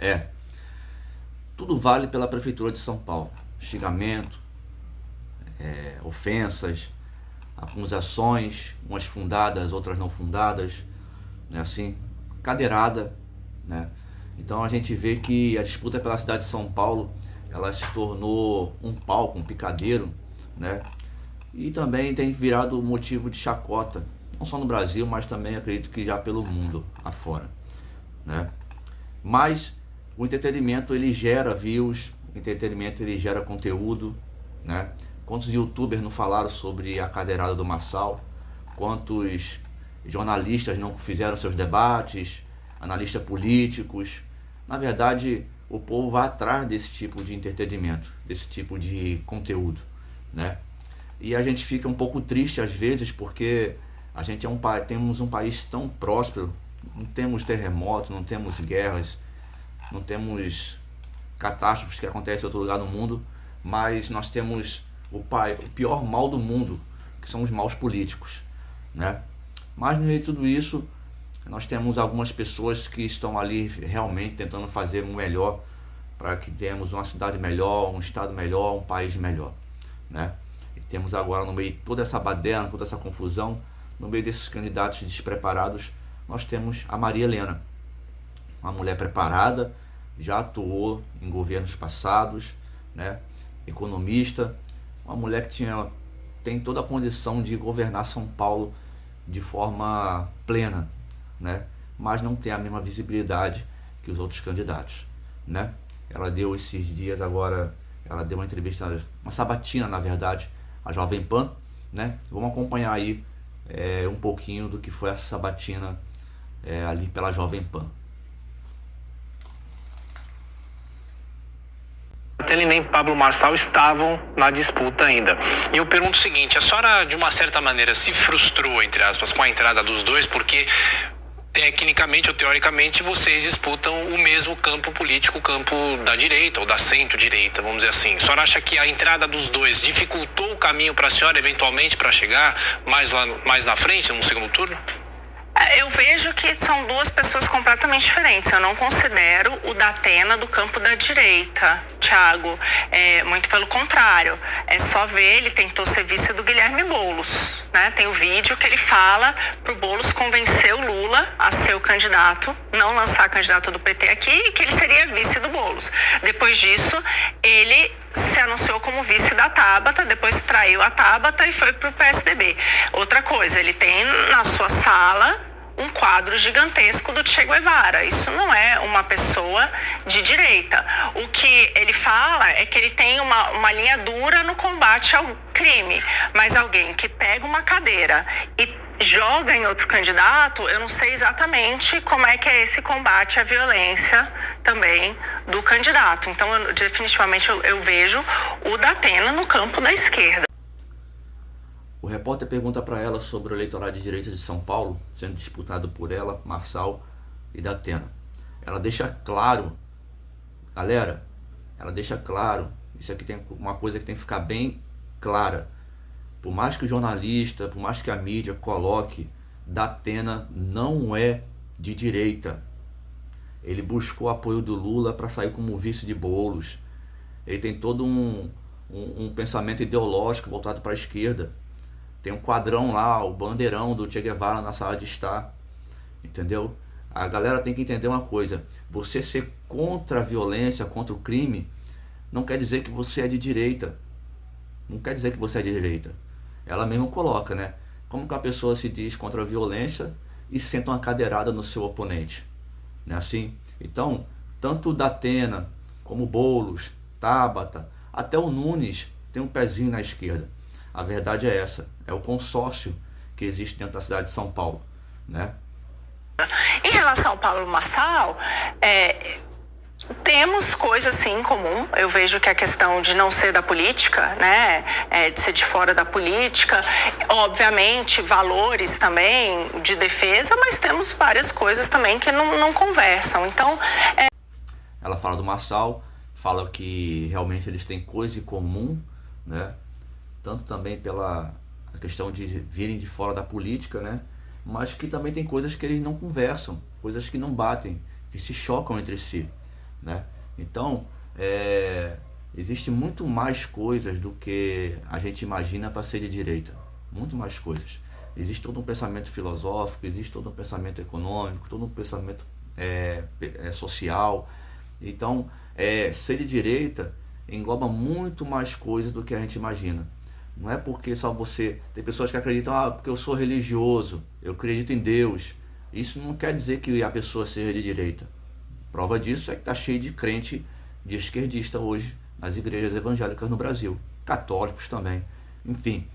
É, tudo vale pela Prefeitura de São Paulo. Xingamento, ofensas, acusações, umas fundadas, outras não fundadas, né, assim, cadeirada, né? Então a gente vê que a disputa pela cidade de São Paulo, ela se tornou um palco, um picadeiro, né? E também tem virado motivo de chacota, não só no Brasil, mas também acredito que já pelo mundo afora, né? Mas o entretenimento ele gera views, o entretenimento ele gera conteúdo, né? Quantos youtubers não falaram sobre a cadeirada do Marçal? Quantos jornalistas não fizeram seus debates, analistas políticos? Na verdade, o povo vai atrás desse tipo de entretenimento, desse tipo de conteúdo, né? E a gente fica um pouco triste às vezes porque a gente temos um país tão próspero, não temos terremotos, não temos guerras, não temos catástrofes que acontecem em outro lugar no mundo, mas nós temos o pior mal do mundo, que são os maus políticos, né? Mas no meio de tudo isso, nós temos algumas pessoas que estão ali realmente tentando fazer o melhor para que tenhamos uma cidade melhor, um estado melhor, um país melhor, né? E temos agora no meio de toda essa baderna, toda essa confusão, no meio desses candidatos despreparados, nós temos a Maria Helena, uma mulher preparada, já atuou em governos passados, né? Economista, uma mulher que tem toda a condição de governar São Paulo de forma plena, né? Mas não tem a mesma visibilidade que os outros candidatos, né? Ela deu esses dias agora, ela deu uma entrevista, uma sabatina na verdade, à Jovem Pan, né? Vamos acompanhar aí um pouquinho do que foi essa sabatina ali pela Jovem Pan. Ele nem Pablo Marçal estavam na disputa ainda. E eu pergunto o seguinte, a senhora de uma certa maneira se frustrou, entre aspas, com a entrada dos dois, porque tecnicamente ou teoricamente vocês disputam o mesmo campo político, o campo da direita ou da centro-direita, vamos dizer assim. A senhora acha que a entrada dos dois dificultou o caminho para a senhora eventualmente para chegar mais na frente, no segundo turno? Eu vejo que são duas pessoas completamente diferentes. Eu não considero o Datena do campo da direita, Thiago. Muito pelo contrário. É só ver, ele tentou ser vice do Guilherme Boulos, né? Tem o vídeo que ele fala pro Boulos convencer o Lula a ser o candidato, não lançar candidato do PT aqui, e que ele seria vice do Boulos. Depois disso, ele se anunciou como vice da Tabata, depois traiu a Tabata e foi pro PSDB. Outra coisa, ele tem na sua sala um quadro gigantesco do Che Guevara. Isso não é uma pessoa de direita. O que ele fala é que ele tem uma linha dura no combate ao crime, mas alguém que pega uma cadeira e joga em outro candidato, eu não sei exatamente como é que é esse combate à violência também do candidato. Então, definitivamente, eu vejo o Datena no campo da esquerda. O repórter pergunta para ela sobre o eleitorado de direita de São Paulo, sendo disputado por ela, Marçal e Datena. Ela deixa claro, galera, isso aqui tem uma coisa que tem que ficar bem clara. Por mais que o jornalista, por mais que a mídia coloque, Datena não é de direita. Ele buscou o apoio do Lula para sair como vice de Boulos. Ele tem todo um pensamento ideológico voltado para a esquerda. Tem um quadrão lá, o bandeirão do Che Guevara na sala de estar, entendeu? A galera tem que entender uma coisa, você ser contra a violência, contra o crime, não quer dizer que você é de direita. Não quer dizer que você é de direita. Ela mesmo coloca, né? Como que a pessoa se diz contra a violência e senta uma cadeirada no seu oponente? Não é assim? Então, tanto o Datena, como o Boulos, Tabata, até o Nunes tem um pezinho na esquerda. A verdade é essa, é o consórcio que existe dentro da cidade de São Paulo, né? Em relação ao Pablo Marçal, temos coisas sim em comum. Eu vejo que a questão de não ser da política, né, de ser de fora da política, obviamente valores também de defesa, mas temos várias coisas também que não conversam. Então, ela fala do Marçal, fala que realmente eles têm coisa em comum, né? Tanto também pela questão de virem de fora da política, né? Mas que também tem coisas que eles não conversam, coisas que não batem, que se chocam entre si, né? Então, existe muito mais coisas do que a gente imagina para ser de direita, muito mais coisas. Existe todo um pensamento filosófico, existe todo um pensamento econômico, todo um pensamento social. Então, ser de direita engloba muito mais coisas do que a gente imagina. Não é porque só você... Tem pessoas que acreditam, porque eu sou religioso, eu acredito em Deus. Isso não quer dizer que a pessoa seja de direita. Prova disso é que está cheio de crente de esquerdista hoje nas igrejas evangélicas no Brasil. Católicos também. Enfim,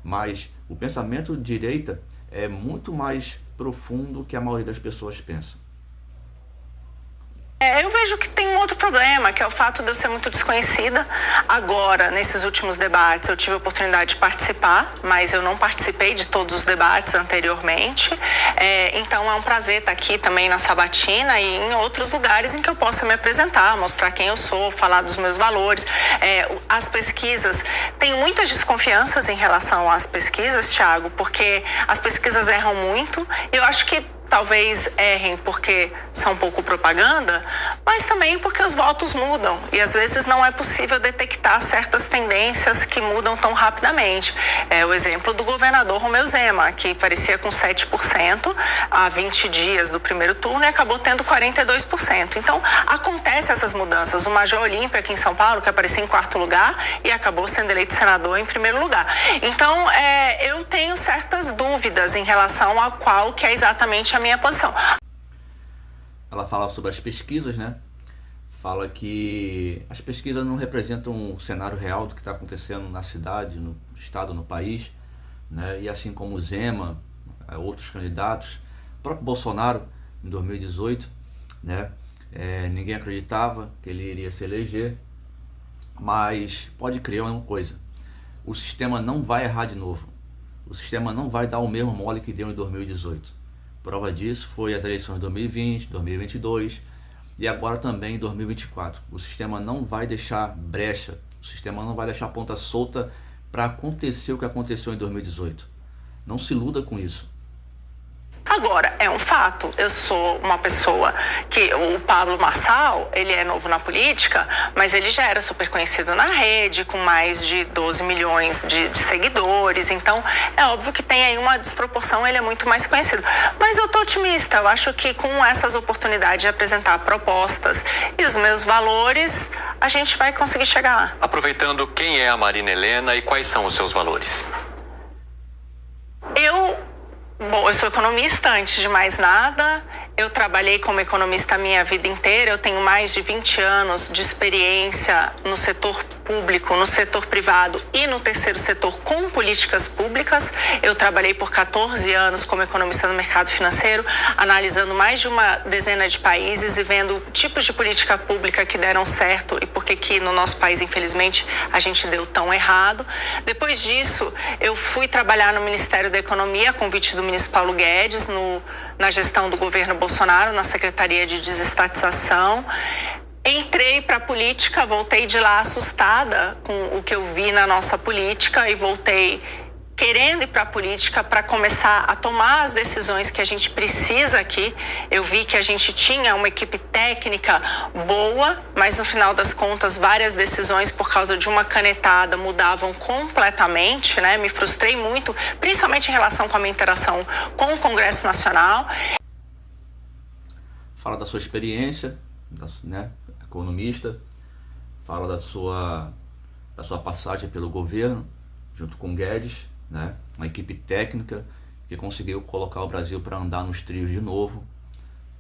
mas o pensamento de direita é muito mais profundo que a maioria das pessoas pensa. Eu vejo que tem um outro problema, que é o fato de eu ser muito desconhecida. Agora, nesses últimos debates, eu tive a oportunidade de participar, mas eu não participei de todos os debates anteriormente. Então, é um prazer estar aqui também na Sabatina e em outros lugares em que eu possa me apresentar, mostrar quem eu sou, falar dos meus valores. As pesquisas, tenho muitas desconfianças em relação às pesquisas, Thiago, porque as pesquisas erram muito. Eu acho que talvez errem porque são pouco propaganda, mas também porque os votos mudam e às vezes não é possível detectar certas tendências que mudam tão rapidamente. O exemplo do governador Romeu Zema, que parecia com 7% há 20 dias do primeiro turno e acabou tendo 42%. Então, acontecem essas mudanças. O Major Olímpio aqui em São Paulo, que aparecia em 4º lugar e acabou sendo eleito senador em 1º lugar. Então, eu tenho certas dúvidas em relação a qual que é exatamente a minha posição. Ela fala sobre as pesquisas, né? Fala que as pesquisas não representam o cenário real do que está acontecendo na cidade, no estado, no país, né? E assim como o Zema, outros candidatos, o próprio Bolsonaro, em 2018, né? Ninguém acreditava que ele iria se eleger, mas pode crer uma coisa, o sistema não vai errar de novo, o sistema não vai dar o mesmo mole que deu em 2018. Prova disso foi as eleições de 2020, 2022 e agora também em 2024. O sistema não vai deixar brecha, o sistema não vai deixar ponta solta para acontecer o que aconteceu em 2018. Não se iluda com isso. Agora, é um fato, eu sou uma pessoa que o Pablo Marçal, ele é novo na política, mas ele já era super conhecido na rede, com mais de 12 milhões de seguidores, então é óbvio que tem aí uma desproporção, ele é muito mais conhecido. Mas eu tô otimista, eu acho que com essas oportunidades de apresentar propostas e os meus valores, a gente vai conseguir chegar lá. Aproveitando, quem é a Marina Helena e quais são os seus valores? Bom, eu sou economista, antes de mais nada. Eu trabalhei como economista a minha vida inteira. Eu tenho mais de 20 anos de experiência no setor público, no setor privado e no terceiro setor com políticas públicas. Eu trabalhei por 14 anos como economista no mercado financeiro, analisando mais de uma dezena de países e vendo tipos de política pública que deram certo e por que no nosso país, infelizmente, a gente deu tão errado. Depois disso, eu fui trabalhar no Ministério da Economia, a convite do ministro Paulo Guedes, na gestão do governo Bolsonaro, na Secretaria de Desestatização. Entrei para a política, voltei de lá assustada com o que eu vi na nossa política e voltei querendo ir para a política para começar a tomar as decisões que a gente precisa aqui. Eu vi que a gente tinha uma equipe técnica boa, mas no final das contas várias decisões por causa de uma canetada mudavam completamente, né? Me frustrei muito, principalmente em relação com a minha interação com o Congresso Nacional. Fala da sua experiência, né? Economista, fala da sua passagem pelo governo, junto com Guedes, né? Uma equipe técnica que conseguiu colocar o Brasil para andar nos trilhos de novo,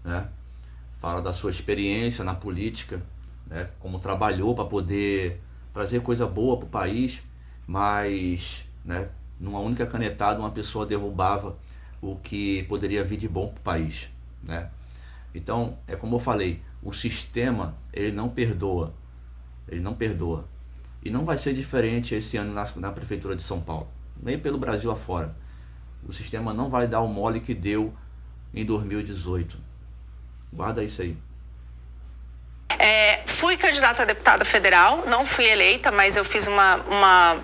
né? Fala da sua experiência na política, né? Como trabalhou para poder trazer coisa boa para o país, mas, né, numa única canetada uma pessoa derrubava o que poderia vir de bom para o país, né? Então, é como eu falei, o sistema, ele não perdoa, e não vai ser diferente esse ano na Prefeitura de São Paulo, nem pelo Brasil afora. O sistema não vai dar o mole que deu em 2018. Guarda isso aí. Fui candidata a deputada federal, não fui eleita, mas eu fiz uma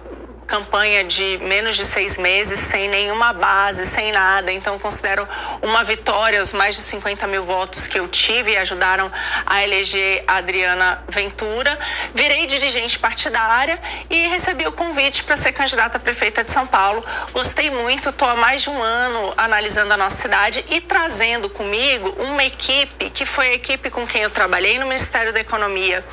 campanha de menos de 6 meses, sem nenhuma base, sem nada. Então, considero uma vitória os mais de 50 mil votos que eu tive e ajudaram a eleger a Adriana Ventura. Virei dirigente partidária e recebi o convite para ser candidata a prefeita de São Paulo. Gostei muito, estou há mais de um ano analisando a nossa cidade e trazendo comigo uma equipe que foi a equipe com quem eu trabalhei no Ministério da Economia.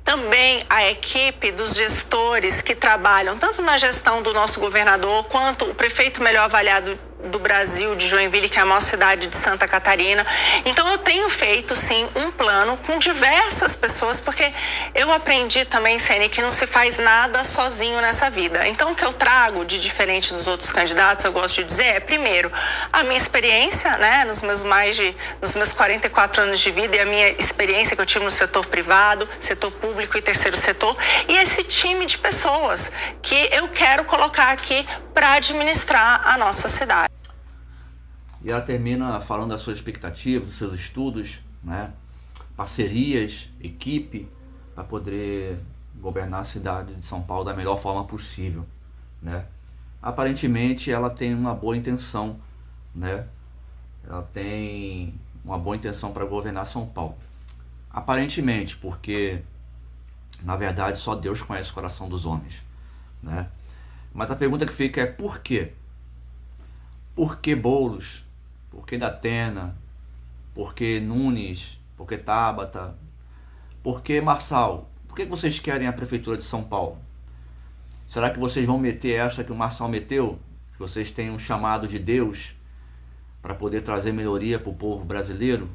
Também a equipe dos gestores que trabalham tanto na gestão do nosso governador quanto o prefeito melhor avaliado do Brasil, de Joinville, que é a maior cidade de Santa Catarina. Então eu tenho feito sim um plano com diversas pessoas, porque eu aprendi também, Sene, que não se faz nada sozinho nessa vida. Então o que eu trago de diferente dos outros candidatos, eu gosto de dizer, é primeiro a minha experiência, né, nos meus 44 anos de vida, e a minha experiência que eu tive no setor privado, setor público e terceiro setor, e esse time de pessoas que eu quero colocar aqui para administrar a nossa cidade. E ela termina falando das suas expectativas, dos seus estudos, né? Parcerias, equipe, para poder governar a cidade de São Paulo da melhor forma possível, né? Aparentemente ela tem uma boa intenção, né? Ela tem uma boa intenção para governar São Paulo. Aparentemente, porque na verdade só Deus conhece o coração dos homens, né? Mas a pergunta que fica é por quê? Por que Boulos? Por que Datena? Por que Nunes? Por que Tabata? Por que Marçal? Por que vocês querem a Prefeitura de São Paulo? Será que vocês vão meter essa que o Marçal meteu? Que vocês têm um chamado de Deus para poder trazer melhoria para o povo brasileiro?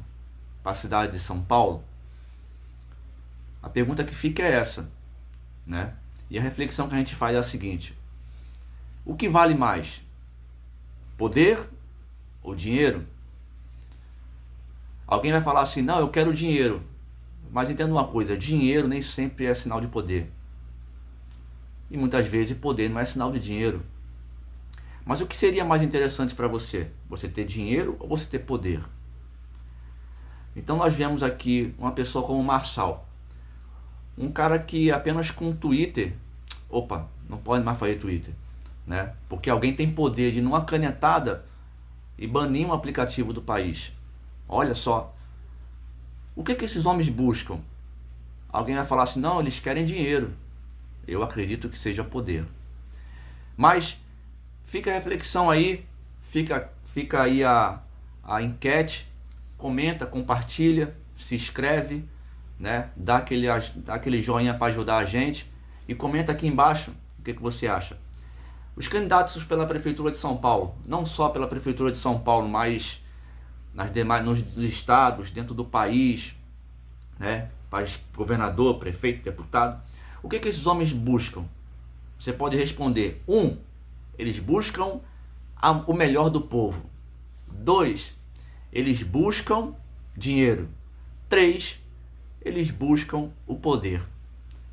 Para a cidade de São Paulo? A pergunta que fica é essa, né? E a reflexão que a gente faz é a seguinte: o que vale mais? Poder ou dinheiro? Alguém vai falar assim, não, eu quero dinheiro. Mas entenda uma coisa, dinheiro nem sempre é sinal de poder. E muitas vezes poder não é sinal de dinheiro. Mas o que seria mais interessante para você? Você ter dinheiro ou você ter poder? Então nós vemos aqui uma pessoa como Marçal. Um cara que apenas com Twitter, não pode mais fazer Twitter, né? Porque alguém tem poder de numa canetada e banir um aplicativo do país. Olha só. O que esses homens buscam? Alguém vai falar assim, não, eles querem dinheiro. Eu acredito que seja poder. Mas fica a reflexão aí, fica aí a enquete, comenta, compartilha, se inscreve, né? Dá aquele joinha para ajudar a gente e comenta aqui embaixo o que você acha. Os candidatos pela Prefeitura de São Paulo, não só pela Prefeitura de São Paulo, mas nos estados, dentro do país, né? Governador, prefeito, deputado. O que esses homens buscam? Você pode responder. 1. Eles buscam o melhor do povo. 2. Eles buscam dinheiro. 3. Eles buscam o poder.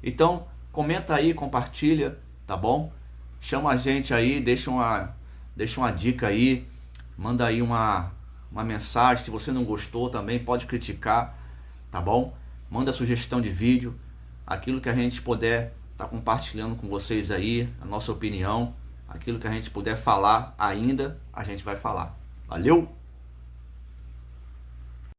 Então, comenta aí, compartilha, tá bom? Chama a gente aí, deixa uma dica aí, manda aí uma mensagem. Se você não gostou também, pode criticar, tá bom? Manda sugestão de vídeo, aquilo que a gente puder tá compartilhando com vocês aí, a nossa opinião, aquilo que a gente puder falar ainda, a gente vai falar. Valeu!